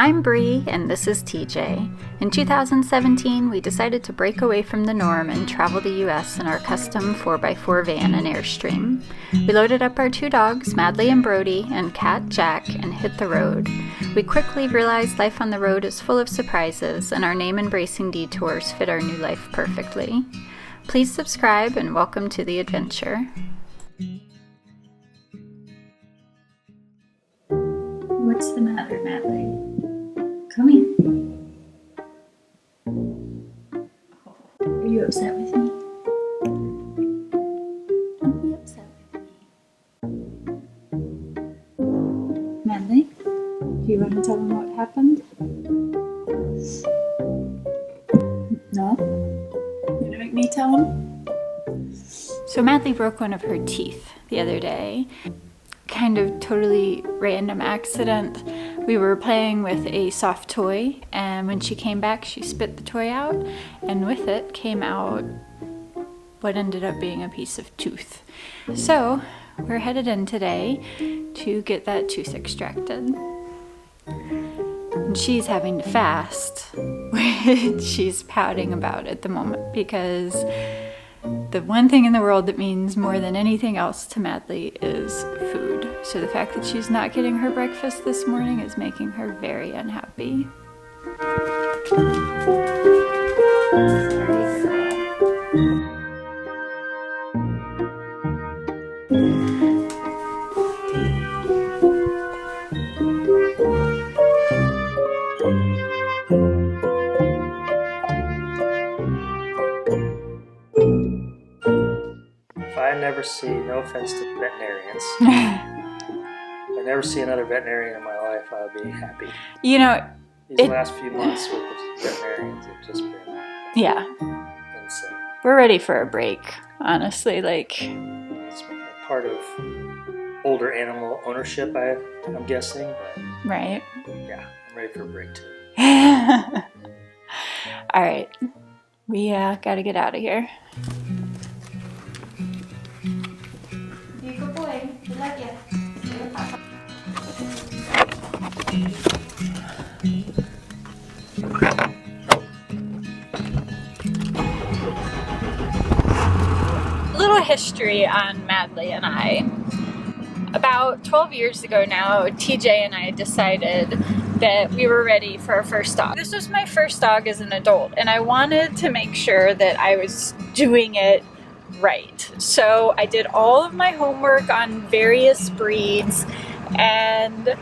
I'm Bree, and this is TJ. In 2017, we decided to break away from the norm and travel the US in our custom 4x4 van and Airstream. We loaded up our two dogs, Madly and Brody, and cat Jack, and hit the road. We quickly realized life on the road is full of surprises, and our name-embracing Detours fit our new life perfectly. Please subscribe, and welcome to the adventure. What's the matter, Madly? Come here. Are you upset with me? Don't be upset with me. Madly, do you want to tell them what happened? No? You want to make me tell them? So Madly broke one of her teeth the other day. Kind of totally random accident. We were playing with a soft toy, and when she came back, she spit the toy out, and with it came out what ended up being a piece of tooth. So we're headed in today to get that tooth extracted. And she's having to fast, which she's pouting about at the moment, because the one thing in the world that means more than anything else to Madly is food. So the fact that she's not getting her breakfast this morning is making her very unhappy. If I never see, no offense to veterinarians, if I never see another veterinarian in my life, I'll be happy. You know, These last few months with the veterinarians have just been insane. We're ready for a break, honestly. It's part of older animal ownership, I'm guessing. But right? Yeah, I'm ready for a break too. All right, we gotta get out of here. You good boy. We love you. Little history on Madly and I. About 12 years ago now, TJ and I decided that we were ready for our first dog. This was my first dog as an adult, and I wanted to make sure that I was doing it right. So I did all of my homework on various breeds and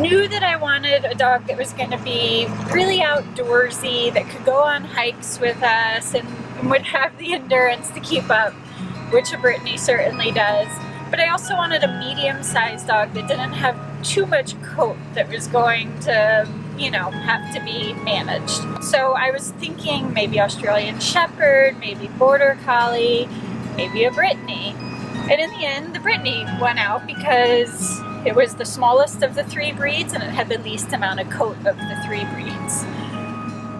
knew that I wanted a dog that was going to be really outdoorsy, that could go on hikes with us and would have the endurance to keep up, which a Brittany certainly does. But I also wanted a medium-sized dog that didn't have too much coat that was going to, have to be managed. So I was thinking maybe Australian Shepherd, maybe Border Collie, maybe a Brittany. And in the end, the Brittany won out because it was the smallest of the three breeds and it had the least amount of coat of the three breeds.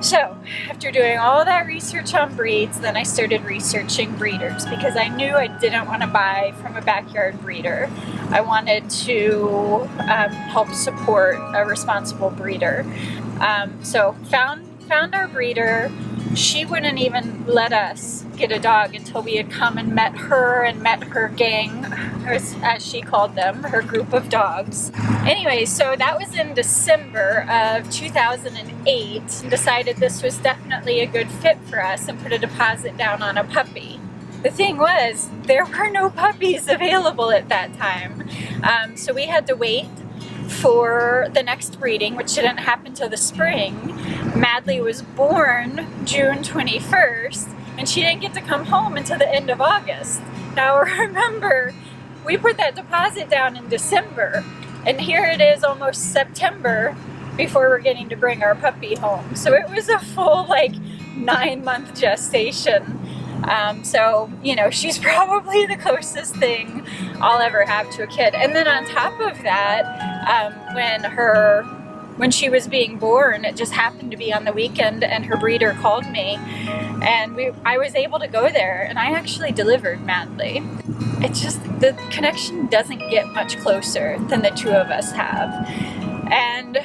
So, after doing all that research on breeds, then I started researching breeders because I knew I didn't want to buy from a backyard breeder. I wanted to help support a responsible breeder. So, found our breeder. She wouldn't even let us get a dog until we had come and met her gang, as she called them, her group of dogs. Anyway, so that was in December of 2008. Decided this was definitely a good fit for us and put a deposit down on a puppy. The thing was, there were no puppies available at that time. So we had to wait for the next breeding, which didn't happen till the spring. Madly was born June 21st, and she didn't get to come home until the end of August. Now remember, we put that deposit down in December, and here it is almost September before we're getting to bring our puppy home. So it was a full 9-month gestation. So, she's probably the closest thing I'll ever have to a kid. And then on top of that, when she was being born, it just happened to be on the weekend and her breeder called me and I was able to go there and I actually delivered Madly. It's just, the connection doesn't get much closer than the two of us have. And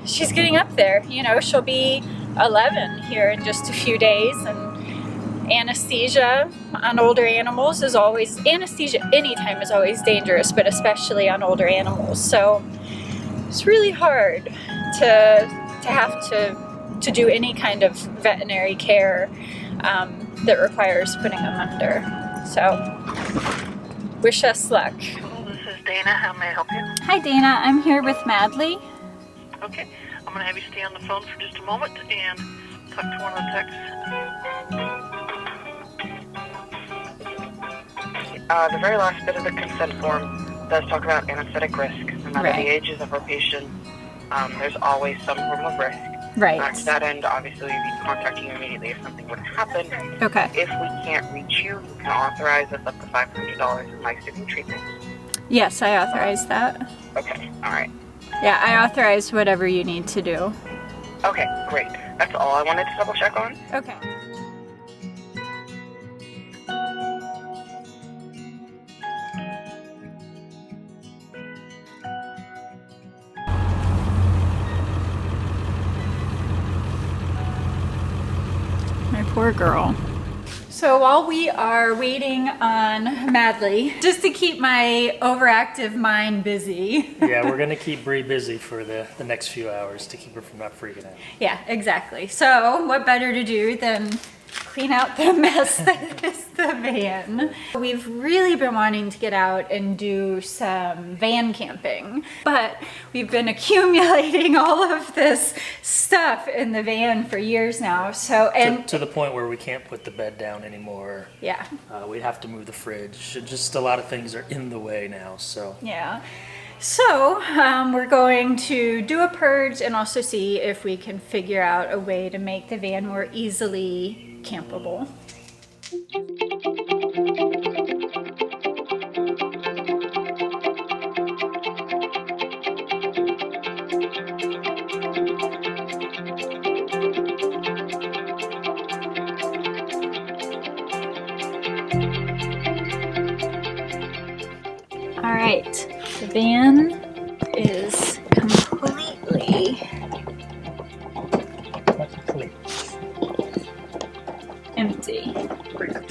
she's getting up there. You know, she'll be 11 here in just a few days, and anesthesia on older animals is always, anesthesia anytime is always dangerous, but especially on older animals. So it's really hard to have to do any kind of veterinary care that requires putting them under. So wish us luck. This is Dana. How may I help you? Hi Dana, I'm here with Madly. Okay, I'm going to have you stay on the phone for just a moment and talk to one of the techs. The very last bit of the consent form does talk about anesthetic risk. No matter the ages of our patient, there's always some form of risk. Right. To that end, obviously, we'd be contacting you immediately if something would happen. Okay. If we can't reach you, you can authorize us up to $500 in life-saving treatment. Yes, I authorize that. Okay, all right. Yeah, I authorize whatever you need to do. Okay, great. That's all I wanted to double check on. Okay. My poor girl. So while we are waiting on Madly, just to keep my overactive mind busy. Yeah, we're gonna keep Bree busy for the next few hours to keep her from not freaking out. Yeah, exactly. So what better to do than clean out the mess that is the van. We've really been wanting to get out and do some van camping, but we've been accumulating all of this stuff in the van for years now. So, and to the point where we can't put the bed down anymore. Yeah. We'd have to move the fridge. Just a lot of things are in the way now, so. Yeah. So we're going to do a purge and also see if we can figure out a way to make the van more easily campable. All right, the van is completely empty.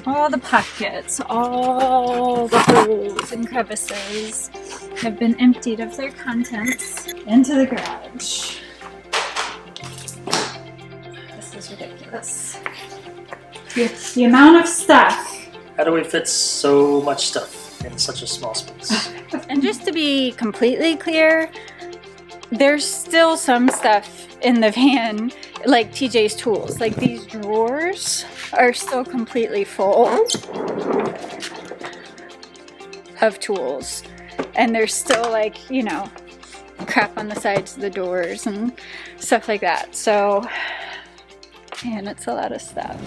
All the pockets, all the holes and crevices have been emptied of their contents into the garage. This is ridiculous. The amount of stuff. How do we fit so much stuff in such a small space? And just to be completely clear, there's still some stuff in the van, like TJ's tools. Like these drawers are still completely full of tools. And there's still like, you know, crap on the sides of the doors and stuff like that. So, man, it's a lot of stuff.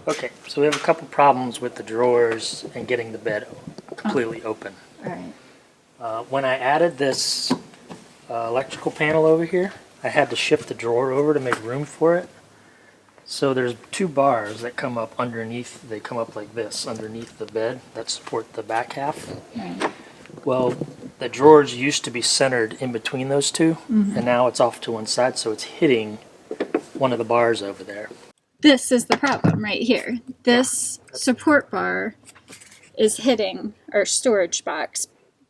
Okay, so we have a couple problems with the drawers and getting the bed completely open. All right. When I added this electrical panel over here, I had to shift the drawer over to make room for it. So there's two bars that come up underneath, they come up like this, underneath the bed that support the back half. Right. Well, the drawers used to be centered in between those two, and now it's off to one side, so it's hitting one of the bars over there. This is the problem right here. This support bar is hitting our storage box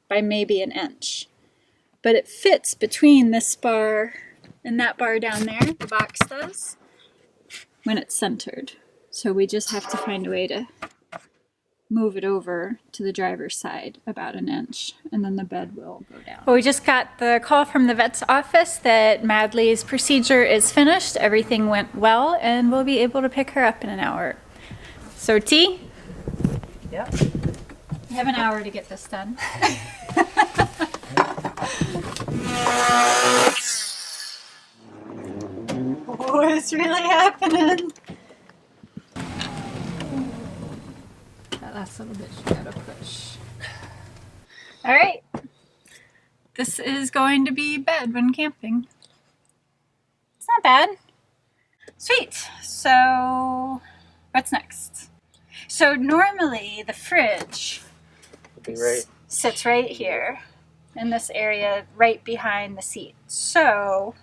by maybe an inch. But it fits between this bar and that bar down there, the box does, when it's centered. So we just have to find a way to move it over to the driver's side about an inch, and then the bed will go down. Well, we just got the call from the vet's office that Madly's procedure is finished. Everything went well, and we'll be able to pick her up in an hour. So, T? Yep. You have an hour to get this done. What is really happening? That last little bit you gotta push. Alright. This is going to be bed when camping. It's not bad. Sweet. So, what's next? So normally the fridge It'll be right sits right here in this area right behind the seat. So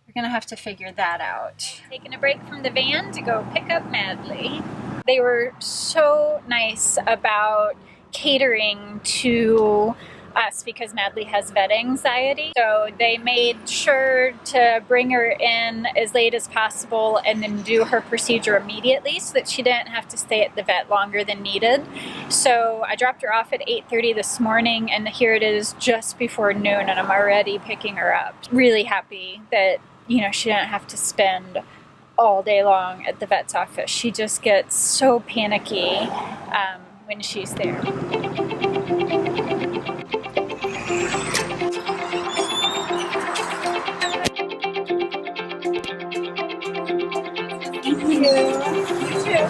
we're gonna have to figure that out. Taking a break from the van to go pick up Madly. They were so nice about catering to us because Madly has vet anxiety. So they made sure to bring her in as late as possible and then do her procedure immediately so that she didn't have to stay at the vet longer than needed. So I dropped her off at 8:30 this morning, and here it is just before noon, and I'm already picking her up. Really happy that, you know, she didn't have to spend all day long at the vet's office. She just gets so panicky when she's there. Thank you. You too.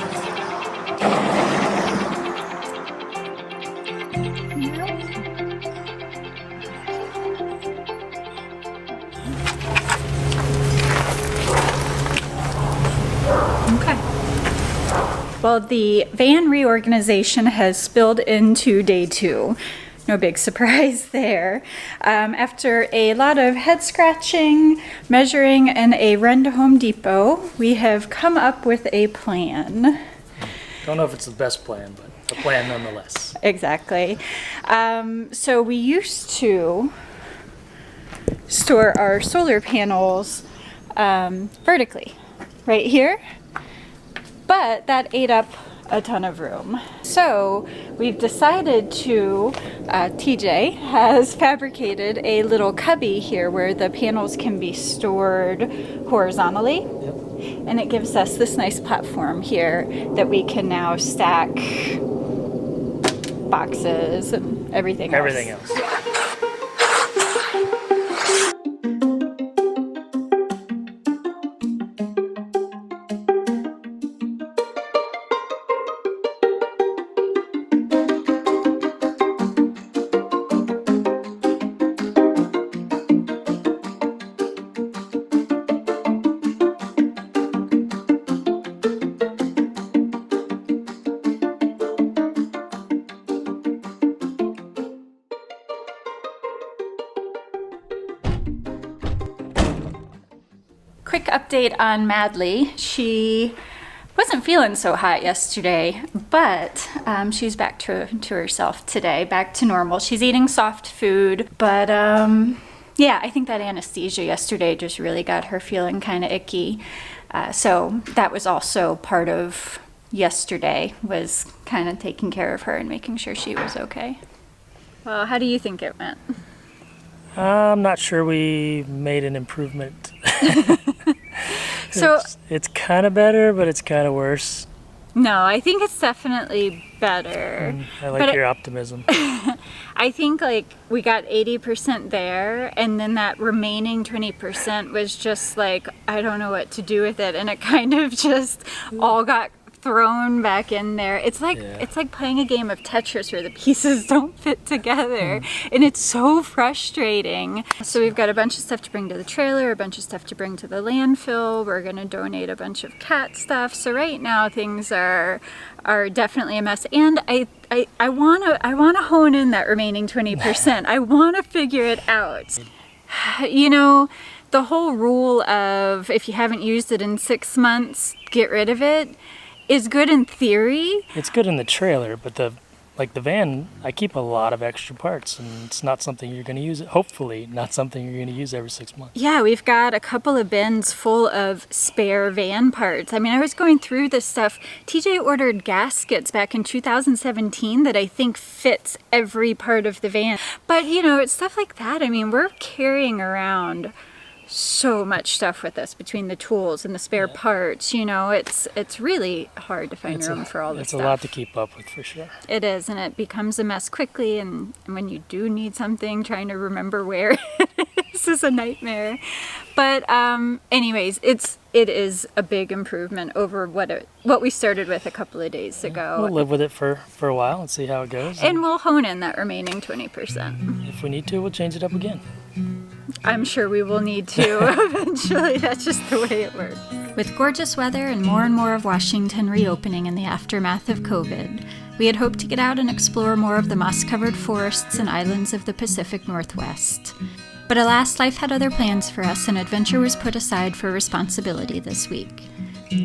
Okay. Well, the van reorganization has spilled into day 2. No big surprise there. After a lot of head scratching, measuring, and a run to Home Depot, we have come up with a plan. Don't know if it's the best plan, but a plan nonetheless. Exactly. So we used to store our solar panels vertically, right here, but that ate up a ton of room. So we've decided to, TJ has fabricated a little cubby here where the panels can be stored horizontally. Yep. And it gives us this nice platform here that we can now stack boxes and everything else. Everything else. Quick update on Madly. She wasn't feeling so hot yesterday, but she's back to herself today, back to normal. She's eating soft food, but yeah, I think that anesthesia yesterday just really got her feeling kind of icky. So that was also part of yesterday, was kind of taking care of her and making sure she was okay. Well, how do you think it went? I'm not sure we made an improvement. So it's kind of better, but it's kind of worse. No, I think it's definitely better. I like your optimism. I think like we got 80% there, and then that remaining 20% was just like, I don't know what to do with it, and it kind of just all got thrown back in there. It's like it's like playing a game of Tetris where the pieces don't fit together, and it's so frustrating. So we've got a bunch of stuff to bring to the trailer, a bunch of stuff to bring to the landfill. We're gonna donate a bunch of cat stuff. So right now things are definitely a mess, and I wanna hone in that remaining 20%. I wanna figure it out. You know, the whole rule of if you haven't used it in 6 months, get rid of it is good in theory. It's good in the trailer, but the van, I keep a lot of extra parts, and it's not something you're going to use. Hopefully, not something you're going to use every 6 months. Yeah, we've got a couple of bins full of spare van parts. I mean, I was going through this stuff. TJ ordered gaskets back in 2017 that I think fits every part of the van. But you know, it's stuff like that. I mean, we're carrying around so much stuff with us between the tools and the spare parts. You know, it's really hard to find room for all this stuff. It's a lot to keep up with, for sure. It is, and it becomes a mess quickly, and when you do need something, trying to remember where it is a nightmare. But anyways, it is a big improvement over what we started with a couple of days ago. We'll live with it for a while and see how it goes. And we'll hone in that remaining 20%. If we need to, we'll change it up again. I'm sure we will need to eventually. That's just the way it works. With gorgeous weather and more of Washington reopening in the aftermath of COVID, We had hoped to get out and explore more of the moss-covered forests and islands of the Pacific Northwest. But alas, life had other plans for us, and adventure was put aside for responsibility this week.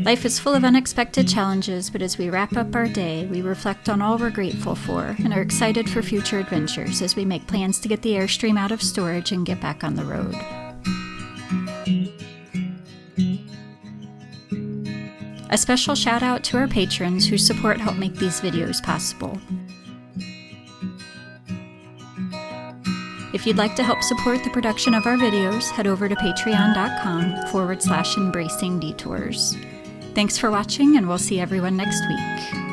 Life is full of unexpected challenges, but as we wrap up our day, we reflect on all we're grateful for and are excited for future adventures as we make plans to get the Airstream out of storage and get back on the road. A special shout out to our patrons whose support help make these videos possible. If you'd like to help support the production of our videos, head over to patreon.com/embracingdetours. Thanks for watching, and we'll see everyone next week.